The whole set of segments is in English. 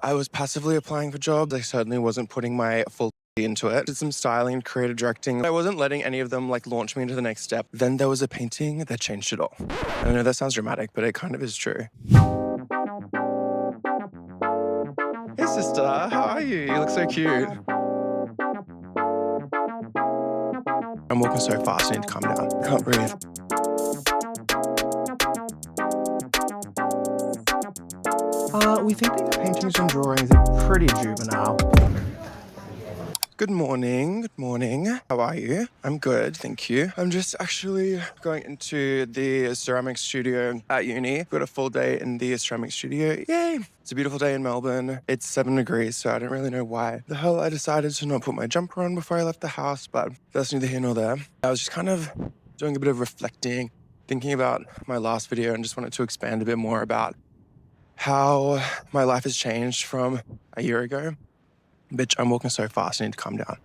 I was passively applying for jobs. I certainly wasn't putting my full into it. Did some styling, creative directing. I wasn't letting any of them launch me into the next step. Then there was a painting that changed it all. I know that sounds dramatic, but it kind of is true. Hey sister, how are you? You look so cute. I'm walking so fast, I need to calm down. I can't breathe. We think that your paintings and drawings are pretty juvenile. Good morning, good morning. How are you? I'm good, thank you. I'm just actually going into the ceramic studio at uni. Got a full day in the ceramic studio. Yay! It's a beautiful day in Melbourne. It's 7 degrees, so I don't really know why the hell I decided to not put my jumper on before I left the house, but that's neither here nor there. I was just kind of doing a bit of reflecting, thinking about my last video, and just wanted to expand a bit more about how my life has changed from a year ago. Bitch, I'm walking so fast, I need to calm down.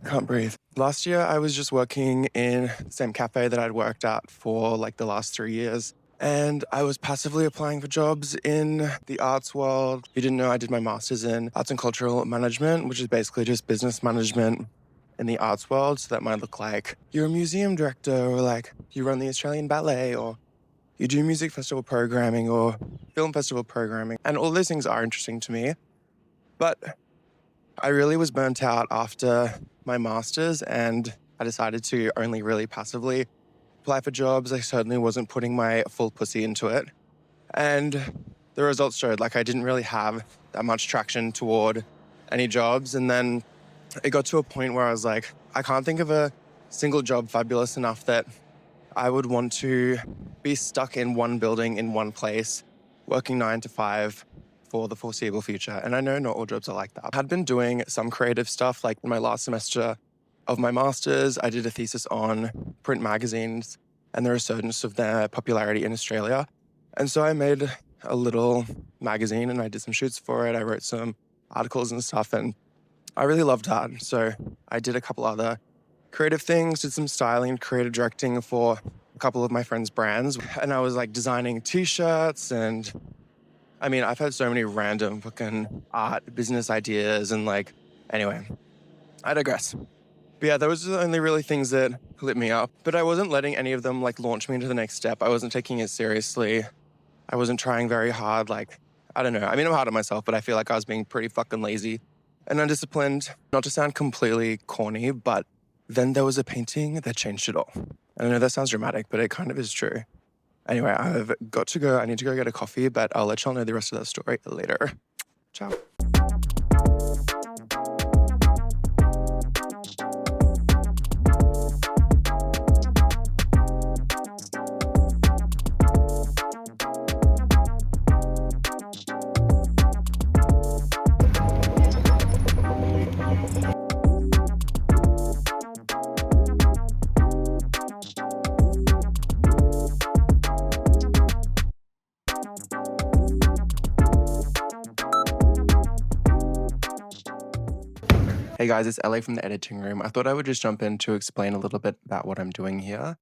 I can't breathe. Last year, I was just working in the same cafe that I'd worked at for the last 3 years. And I was passively applying for jobs in the arts world. If you didn't know, I did my master's in arts and cultural management, which is basically just business management in the arts world. So that might look like you're a museum director, or you run the Australian Ballet, or you do music festival programming or film festival programming. And all those things are interesting to me. But I really was burnt out after my master's, and I decided to only really passively apply for jobs. I certainly wasn't putting my full pussy into it. And the results showed I didn't really have that much traction toward any jobs. And then it got to a point where I was like, I can't think of a single job fabulous enough that I would want to be stuck in one building in one place, working 9 to 5 for the foreseeable future. And I know not all jobs are like that. I had been doing some creative stuff. In my last semester of my master's, I did a thesis on print magazines and the resurgence of their popularity in Australia. And so I made a little magazine and I did some shoots for it. I wrote some articles and stuff, and I really loved that. So I did a couple other creative things, did some styling, creative directing for a couple of my friends' brands. And I was designing t-shirts, and I've had so many random fucking art business ideas and anyway, I digress. But yeah, those are the only really things that lit me up. But I wasn't letting any of them launch me into the next step. I wasn't taking it seriously. I wasn't trying very hard. I don't know. I'm hard on myself, but I feel like I was being pretty fucking lazy and undisciplined. Not to sound completely corny, but then there was a painting that changed it all. I know that sounds dramatic, but it kind of is true. Anyway, I've got to go. I need to go get a coffee, but I'll let y'all know the rest of that story later. Ciao. Hey guys, it's LA from the editing room. I thought I would just jump in to explain a little bit about what I'm doing here.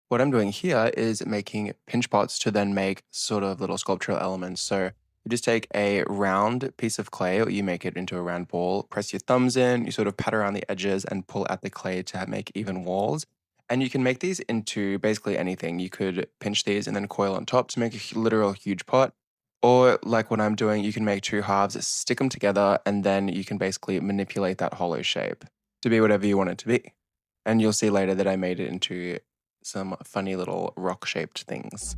What I'm doing here is making pinch pots to then make sort of little sculptural elements. So you just take a round piece of clay, or you make it into a round ball, press your thumbs in, you sort of pat around the edges and pull out the clay to make even walls. And you can make these into basically anything. You could pinch these and then coil on top to make a literal huge pot. Or what I'm doing, you can make two halves, stick them together, and then you can basically manipulate that hollow shape to be whatever you want it to be. And you'll see later that I made it into some funny little rock-shaped things.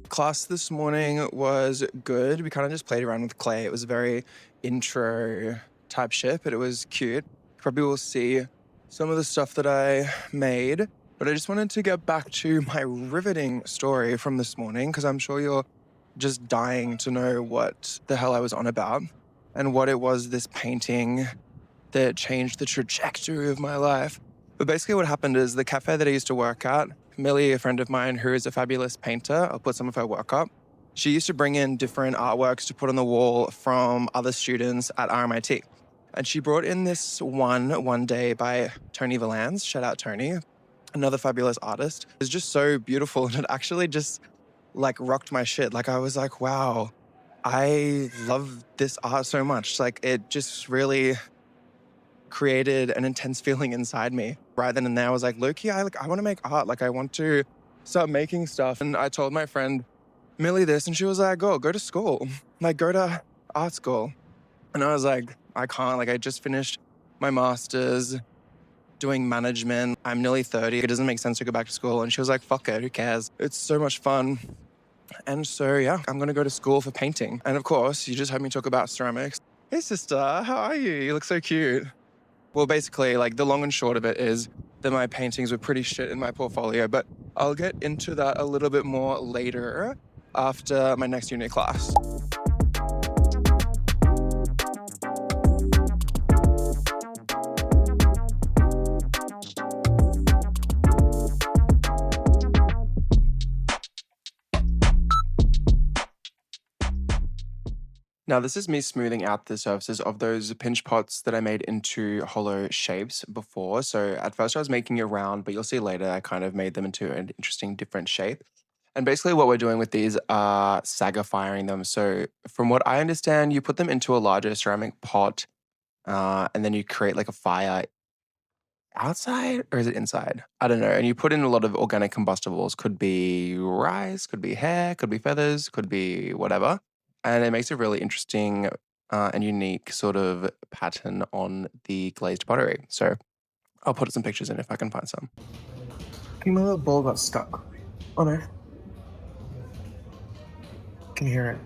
Class this morning was good. We kind of just played around with clay. It was a very intro type shit, but it was cute. Probably will see some of the stuff that I made, but I just wanted to get back to my riveting story from this morning, because I'm sure you're just dying to know what the hell I was on about and what it was this painting that changed the trajectory of my life. But basically what happened is the cafe that I used to work at, Millie, a friend of mine who is a fabulous painter, I'll put some of her work up. She used to bring in different artworks to put on the wall from other students at RMIT. And she brought in this one day by Tony Valance, shout out Tony, another fabulous artist. It's just so beautiful, and it actually just like rocked my shit. Like I was like, wow, I love this art so much. Like it just really created an intense feeling inside me. Right then and there, I was like, Loki, I want to make art. Like I want to start making stuff. And I told my friend Millie this, and she was like, go to school, like go to art school. And I was like, I can't. Like I just finished my master's doing management. I'm nearly 30. It doesn't make sense to go back to school. And she was like, fuck it, who cares? It's so much fun. And so, yeah, I'm going to go to school for painting. And of course, you just heard me talk about ceramics. Hey, sister, how are you? You look so cute. Well, basically, like the long and short of it is that my paintings were pretty shit in my portfolio, but I'll get into that a little bit more later after my next unit class. Now, this is me smoothing out the surfaces of those pinch pots that I made into hollow shapes before. So at first I was making it round, but you'll see later I kind of made them into an interesting different shape. And basically what we're doing with these are saggar firing them. So from what I understand, you put them into a larger ceramic pot and then you create like a fire outside, or is it inside? I don't know. And you put in a lot of organic combustibles. Could be rice, could be hair, could be feathers, could be whatever. And it makes a really interesting and unique sort of pattern on the glazed pottery. So I'll put some pictures in if I can find some. My little bowl got stuck. Oh no. Can you hear it?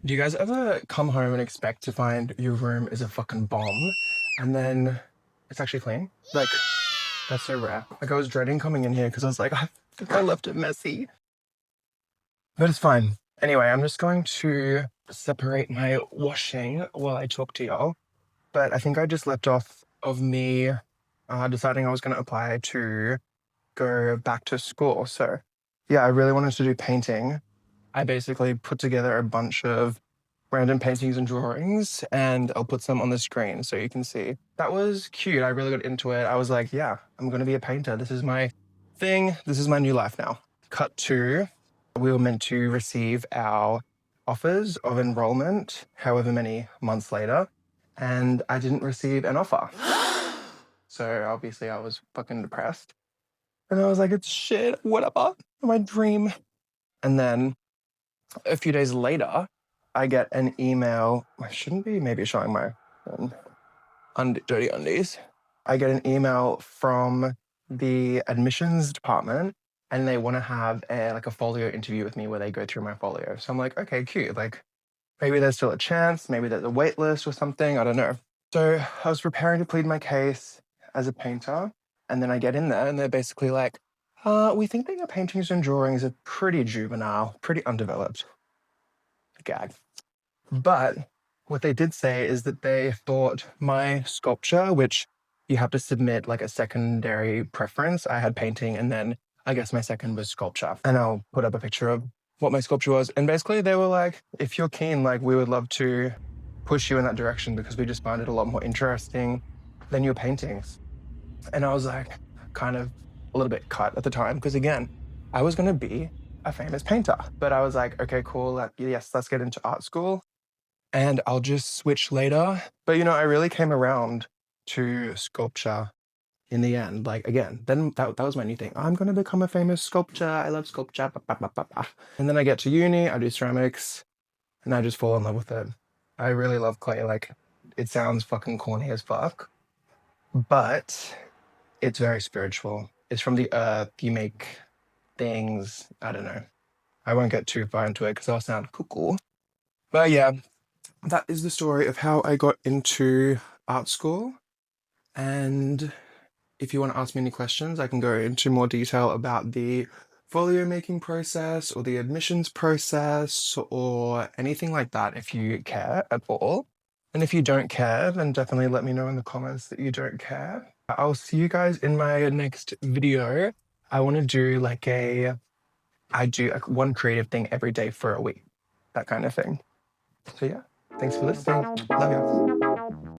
Do you guys ever come home and expect to find your room is a fucking bomb and then it's actually clean? Like, that's so rare. Like, I was dreading coming in here because I was like, I think I left it messy. But it's fine. Anyway, I'm just going to separate my washing while I talk to y'all. But I think I just left off of me deciding I was going to apply to go back to school. So, yeah, I really wanted to do painting. I basically put together a bunch of random paintings and drawings, and I'll put some on the screen so you can see. That was cute. I really got into it. I was like, yeah, I'm going to be a painter. This is my thing. This is my new life now. Cut to, we were meant to receive our offers of enrollment however many months later, and I didn't receive an offer. So obviously I was fucking depressed. And I was like, it's shit, whatever, my dream. And then a few days later, I get an email. I shouldn't be maybe showing my dirty undies. I get an email from the admissions department, and they want to have a folio interview with me where they go through my folio. So I'm like, okay, cute. Like maybe there's still a chance. Maybe there's a wait list or something. I don't know. So I was preparing to plead my case as a painter, and then I get in there, and they're basically like, we think that your paintings and drawings are pretty juvenile, pretty undeveloped. Gag. But what they did say is that they thought my sculpture, which you have to submit like a secondary preference. I had painting, and then I guess my second was sculpture. And I'll put up a picture of what my sculpture was. And basically they were like, if you're keen, like we would love to push you in that direction because we just find it a lot more interesting than your paintings. And I was like kind of a little bit cut at the time because again, I was going to be a famous painter. But I was like, okay, cool. Yes, let's get into art school and I'll just switch later. But, I really came around to sculpture in the end. Like, again, then that was my new thing. I'm going to become a famous sculptor. I love sculpture. Bah, bah, bah, bah, bah. And then I get to uni, I do ceramics, and I just fall in love with it. I really love clay. Like, it sounds fucking corny as fuck, but it's very spiritual. It's from the earth. You make things. I don't know. I won't get too far into it because I'll sound cuckoo. But yeah, that is the story of how I got into art school. And if you want to ask me any questions, I can go into more detail about the folio making process or the admissions process or anything like that if you care at all. And if you don't care, then definitely let me know in the comments that you don't care. I'll see you guys in my next video. I want to do I do one creative thing every day for a week, that kind of thing. So yeah, thanks for listening. Love you.